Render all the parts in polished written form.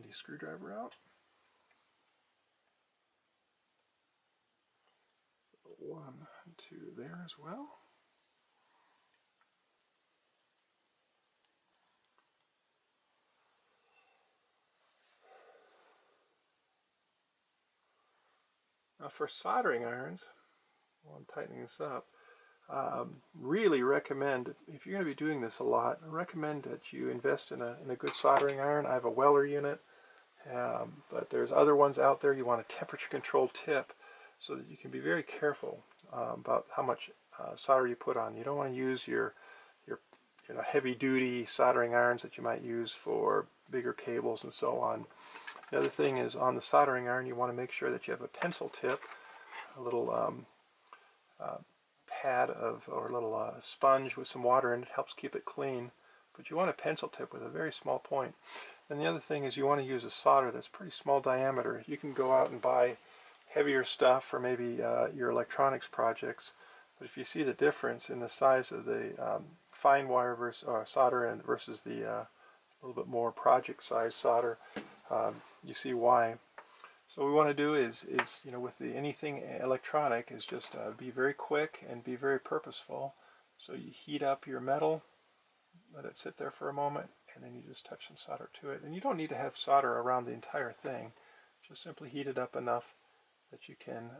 the screwdriver out. 1 and 2 there as well. Now for soldering irons, while I'm tightening this up, really recommend, if you're going to be doing this a lot, I recommend that you invest in a good soldering iron. I have a Weller unit, but there's other ones out there. You want a temperature controlled tip so that you can be very careful about how much solder you put on. You don't want to use your heavy duty soldering irons that you might use for bigger cables and so on. The other thing is, on the soldering iron, you want to make sure that you have a pencil tip, a little pad or a little sponge with some water in it. Helps keep it clean. But you want a pencil tip with a very small point. And the other thing is, you want to use a solder that's pretty small diameter. You can go out and buy heavier stuff for maybe your electronics projects. But if you see the difference in the size of the fine wire versus solder versus the little bit more project size solder, you see why. So what we want to do is with anything electronic is just be very quick and be very purposeful. So you heat up your metal, let it sit there for a moment, and then you just touch some solder to it. And you don't need to have solder around the entire thing. Just simply heat it up enough that you can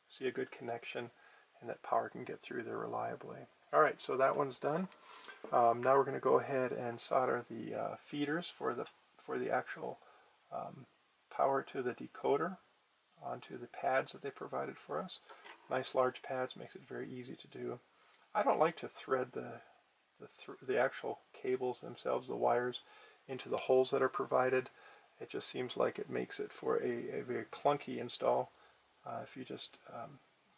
see a good connection and that power can get through there reliably. Alright, so that one's done. Now we're going to go ahead and solder the feeders for the actual power to the decoder onto the pads that they provided for us. Nice large pads, makes it very easy to do. I don't like to thread the actual cables themselves, the wires, into the holes that are provided. It just seems like it makes it for a very clunky install. If you just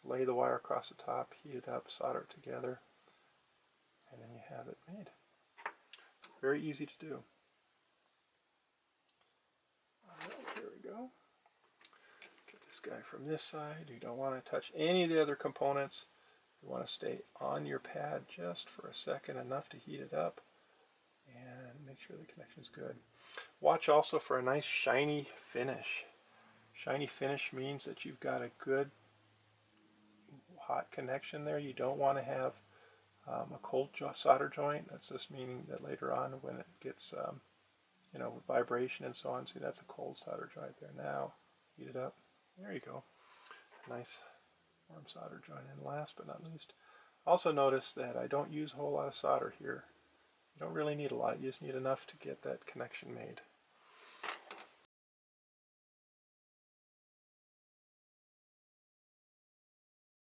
lay the wire across the top, heat it up, solder it together, and then you have it made. Very easy to do. Alright, here we go. Get this guy from this side. You don't want to touch any of the other components. You want to stay on your pad just for a second, enough to heat it up, and make sure the connection is good. Watch also for a nice shiny finish. Shiny finish means that you've got a good hot connection there. You don't want to have a cold solder joint. That's just meaning that later on when it gets vibration and so on, see, that's a cold solder joint there. Now heat it up. There you go. Nice warm solder joint. And last but not least, also notice that I don't use a whole lot of solder here. You don't really need a lot. You just need enough to get that connection made.